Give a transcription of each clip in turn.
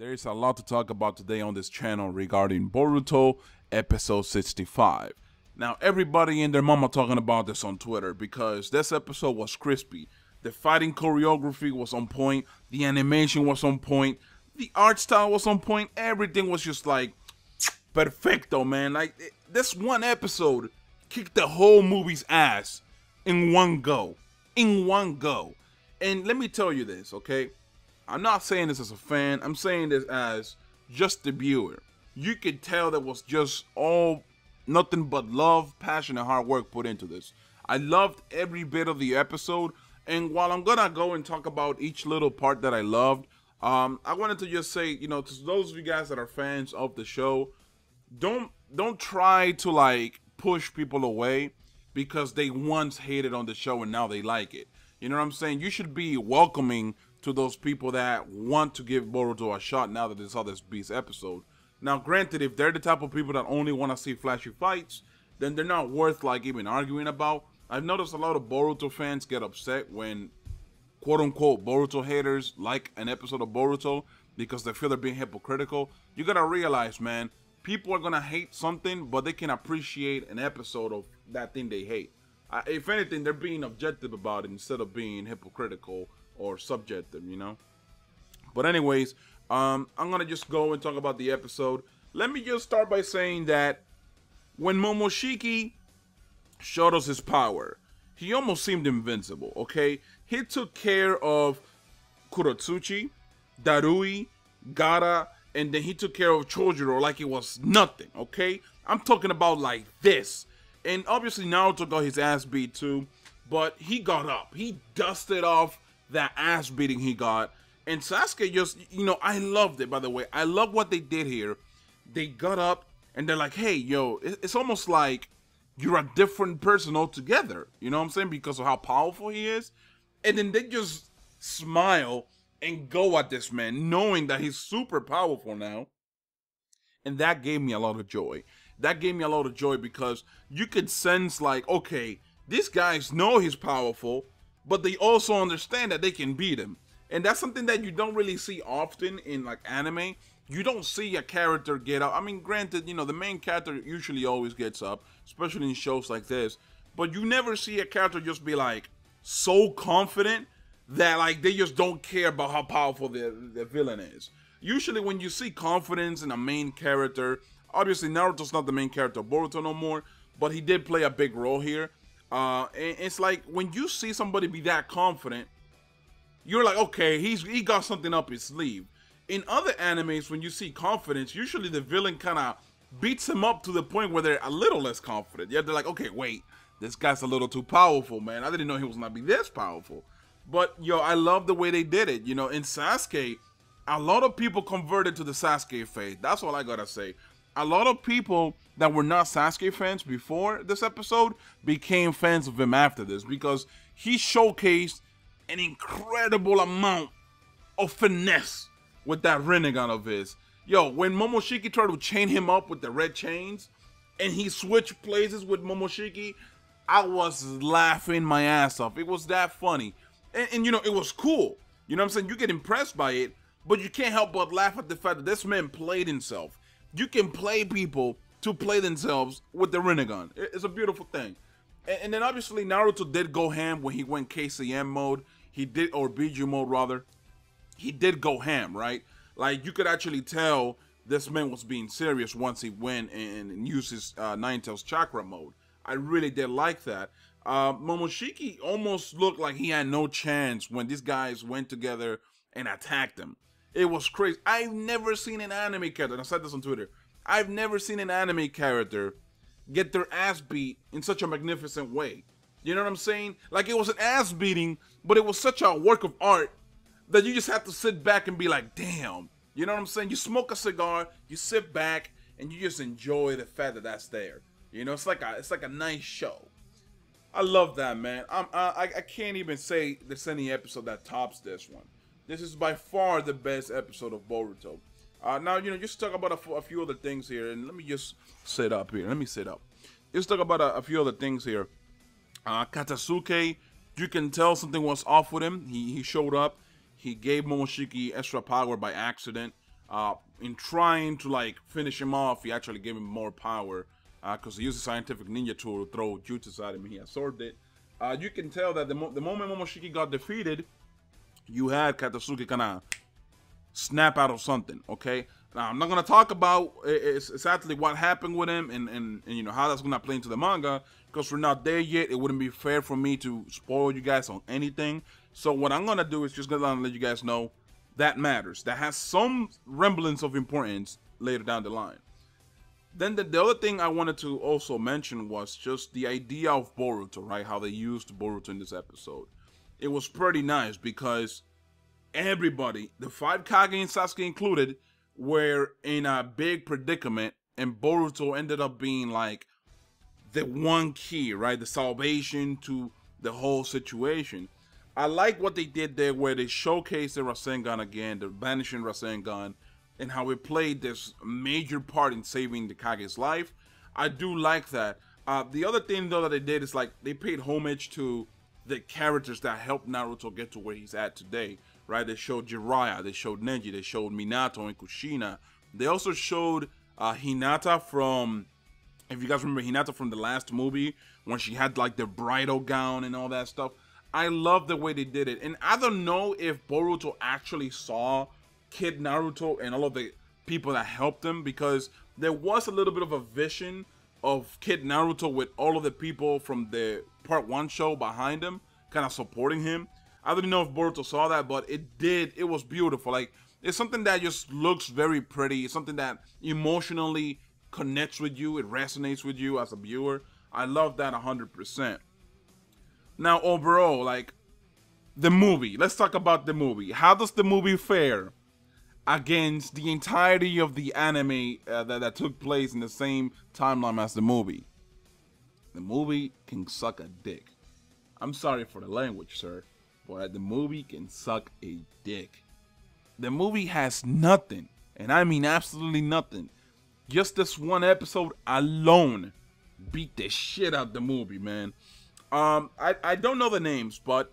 There is a lot to talk about today on this channel regarding Boruto episode 65. Now, everybody and their mama talking about this on Twitter because this episode was crispy. The fighting choreography was on point, the animation was on point, the art style was on point, everything was just like perfecto, man. Like, this one episode kicked the whole movie's ass in one go. In one go. And let me tell you this, okay? I'm not saying this as a fan. I'm saying this as just the viewer. You could tell that was just all nothing but love, passion, and hard work put into this. I loved every bit of the episode. And while I'm gonna go and talk about each little part that I loved, I wanted to just say, you know, to those of you guys that are fans of the show, don't try to like push people away because they once hated on the show and now they like it. You know what I'm saying? You should be welcoming to those people that want to give Boruto a shot now that they saw this Beast episode. Now, granted, if they're the type of people that only want to see flashy fights, then they're not worth like even arguing about. I've noticed a lot of Boruto fans get upset when quote-unquote Boruto haters like an episode of Boruto because they feel they're being hypocritical. You gotta realize, man, people are gonna hate something, but they can appreciate an episode of that thing they hate. If anything, they're being objective about it instead of being hypocritical or subjective, you know. But anyways, I'm gonna just go and talk about the episode. Let me just start by saying that when Momoshiki showed us his power, he almost seemed invincible, okay? He took care of Kurotsuchi, Darui, Gaara, and then he took care of Chojuro like it was nothing, okay? I'm talking about like this. And obviously Naruto got his ass beat too, but he got up. He dusted off that ass beating he got. And Sasuke just, you know, I loved it, by the way. I love what they did here. They got up and they're like, hey, yo, it's almost like you're a different person altogether. You know what I'm saying? Because of how powerful he is. And then they just smile and go at this man, knowing that he's super powerful now. And that gave me a lot of joy. That gave me a lot of joy because you could sense like, okay, these guys know he's powerful, but they also understand that they can beat him. And that's something that you don't really see often in like anime. You don't see a character get up. I mean, granted, you know, the main character usually always gets up, especially in shows like this. But you never see a character just be like so confident that like they just don't care about how powerful the villain is. Usually when you see confidence in a main character, obviously Naruto's not the main character of Boruto no more, but he did play a big role here. And it's like when you see somebody be that confident, you're like, okay, he got something up his sleeve. In other animes, when you see confidence, usually the villain kind of beats him up to the point where they're a little less confident. Yeah, they're like, okay, wait, this guy's a little too powerful, man. I didn't know he was gonna be this powerful. But yo, I love the way they did it. You know, in Sasuke, a lot of people converted to the Sasuke faith. That's all I gotta say. A lot of people that were not Sasuke fans before this episode became fans of him after this because he showcased an incredible amount of finesse with that Rinnegan of his. Yo, when Momoshiki tried to chain him up with the red chains and he switched places with Momoshiki, I was laughing my ass off. It was that funny. And you know, it was cool. You know what I'm saying? You get impressed by it, but you can't help but laugh at the fact that this man played himself. You can play people to play themselves with the Rinnegan. It's a beautiful thing. And then obviously Naruto did go ham when he went KCM mode. He did, or Biju mode rather. He did go ham, right? Like you could actually tell this man was being serious once he went and used his Nine Tails Chakra mode. I really did like that. Momoshiki almost looked like he had no chance when these guys went together and attacked him. It was crazy. I've never seen an anime character, and I said this on Twitter, I've never seen an anime character get their ass beat in such a magnificent way. You know what I'm saying? Like it was an ass beating, but it was such a work of art that you just have to sit back and be like, damn. You know what I'm saying? You smoke a cigar, you sit back, and you just enjoy the fact that that's there. You know, it's like a nice show. I love that, man. I can't even say there's any episode that tops this one. This is by far the best episode of Boruto. Now, you know, just talk about a few other things here, and let me just sit up here. Let me sit up. Just talk about a few other things here. Katasuke, you can tell something was off with him. He showed up. He gave Momoshiki extra power by accident. In trying to like finish him off, he actually gave him more power because he used a scientific ninja tool to throw jutsu at him, and he absorbed it. You can tell that the moment Momoshiki got defeated, you had Katasuki kind of snap out of something. Okay, now I'm not gonna talk about exactly what happened with him and you know how that's gonna play into the manga because we're not there yet. It wouldn't be fair for me to spoil you guys on anything. So what I'm gonna do is just gonna let you guys know that matters, that has some remnants of importance later down the line. Then the other thing I wanted to also mention was just the idea of Boruto, right? How they used Boruto in this episode. It was pretty nice because everybody, the 5 Kage and Sasuke included, were in a big predicament, and Boruto ended up being like the one key, right? The salvation to the whole situation. I like what they did there where they showcased the Rasengan again, the vanishing Rasengan, and how it played this major part in saving the Kage's life. I do like that. The other thing though that they did is like they paid homage to the characters that helped Naruto get to where he's at today, right? They showed Jiraiya, they showed Neji, they showed Minato and Kushina. They also showed Hinata from, if you guys remember Hinata from the last movie, when she had like the bridal gown and all that stuff. I love the way they did it. And I don't know if Boruto actually saw Kid Naruto and all of the people that helped him, because there was a little bit of a vision of Kid Naruto with all of the people from the part 1 show behind him, kind of supporting him. I don't know if Boruto saw that, but it did. It was beautiful. Like, it's something that just looks very pretty. It's something that emotionally connects with you. It resonates with you as a viewer. I love that 100%. Now, overall, like, the movie. Let's talk about the movie. How does the movie fare against the entirety of the anime that took place in the same timeline as the movie? The movie can suck a dick. I'm sorry for the language, sir, but the movie can suck a dick. The movie has nothing, and I mean absolutely nothing. Just this one episode alone beat the shit out the movie, man. I don't know the names, but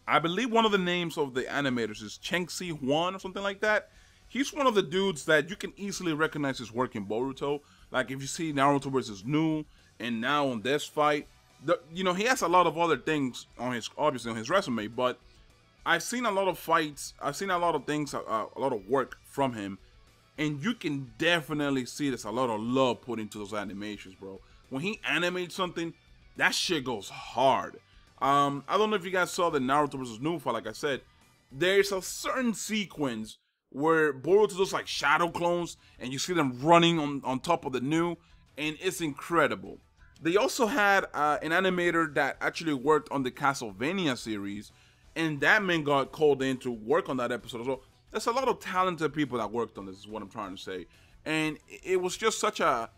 I believe one of the names of the animators is Cheng-Si Huan or something like that. He's one of the dudes that you can easily recognize his work in Boruto. Like if you see Naruto versus Nu, and now on this fight, you know, he has a lot of other things on his, obviously on his resume, but I've seen a lot of fights, I've seen a lot of things, a lot of work from him, and you can definitely see there's a lot of love put into those animations, bro. When he animates something, that shit goes hard. I don't know if you guys saw the Naruto versus Nu fight. Like I said, there's a certain sequence where Boruto does like shadow clones, and you see them running on top of the Nu, and it's incredible. They also had an animator that actually worked on the Castlevania series, and that man got called in to work on that episode. So there's a lot of talented people that worked on this, is what I'm trying to say. And it was just such a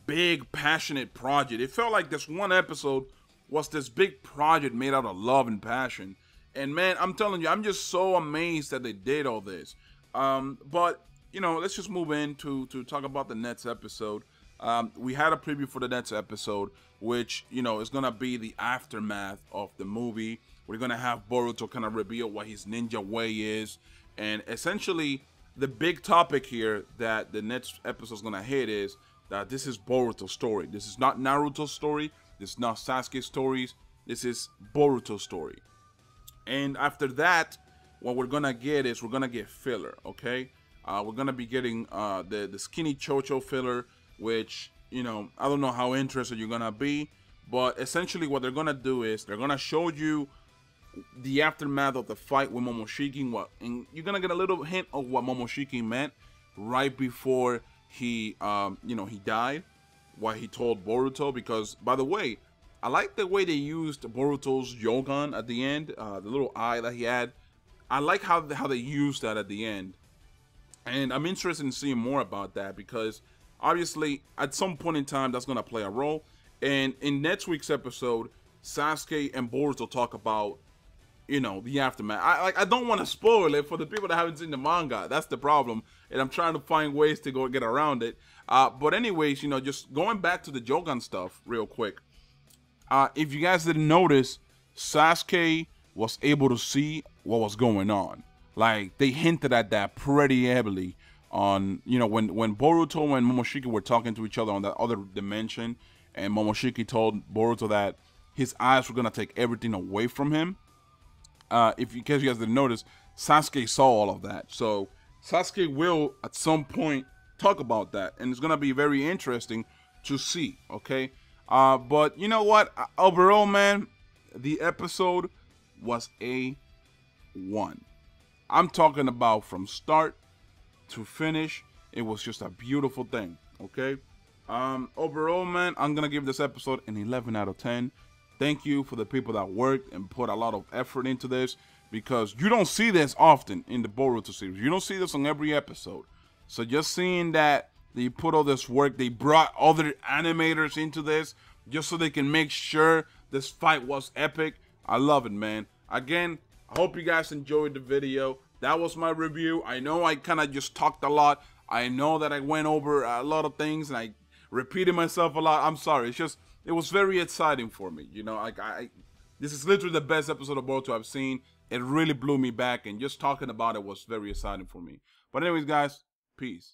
big, passionate project. It felt like this one episode was this big project made out of love and passion. And man, I'm telling you, I'm just so amazed that they did all this. But, you know, let's just move in to talk about the next episode. We had a preview for the next episode, which, you know, is going to be the aftermath of the movie. We're going to have Boruto kind of reveal what his ninja way is. And essentially, the big topic here that the next episode is going to hit is that this is Boruto's story. This is not Naruto's story. This is not Sasuke's stories. This is Boruto's story. And after that, what we're going to get is we're going to get filler, okay? We're going to be getting the skinny Chocho filler, which, you know, I don't know how interested you're going to be. But essentially what they're going to do is they're going to show you the aftermath of the fight with Momoshiki, and you're gonna get a little hint of what Momoshiki meant right before he, you know, he died. What he told Boruto, because by the way, I like the way they used Boruto's Yogan at the end, the little eye that he had. I like how they used that at the end, and I'm interested in seeing more about that because obviously at some point in time that's gonna play a role. And in next week's episode, Sasuke and Boruto talk about, you know, the aftermath. I don't want to spoil it for the people that haven't seen the manga. That's the problem, and I'm trying to find ways to go get around it. But anyways, you know, just going back to the Jogan stuff real quick. If you guys didn't notice, Sasuke was able to see what was going on. Like, they hinted at that pretty heavily on, you know, when Boruto and Momoshiki were talking to each other on that other dimension, and Momoshiki told Boruto that his eyes were gonna take everything away from him. If in case you guys didn't notice, Sasuke saw all of that. So Sasuke will at some point talk about that, and it's gonna be very interesting to see. Okay, but you know what? Overall, man, the episode was A1. I'm talking about from start to finish. It was just a beautiful thing. Okay. Overall, man, I'm gonna give this episode an 11 out of 10. Thank you for the people that worked and put a lot of effort into this, because you don't see this often in the Boruto series. You don't see this on every episode. So just seeing that they put all this work, they brought other animators into this just so they can make sure this fight was epic. I love it, man. Again, I hope you guys enjoyed the video. That was my review. I know I kind of just talked a lot. I know that I went over a lot of things and I repeated myself a lot. I'm sorry. It's just, it was very exciting for me. You know, like this is literally the best episode of Boruto I've seen. It really blew me back, and just talking about it was very exciting for me. But anyways, guys, peace.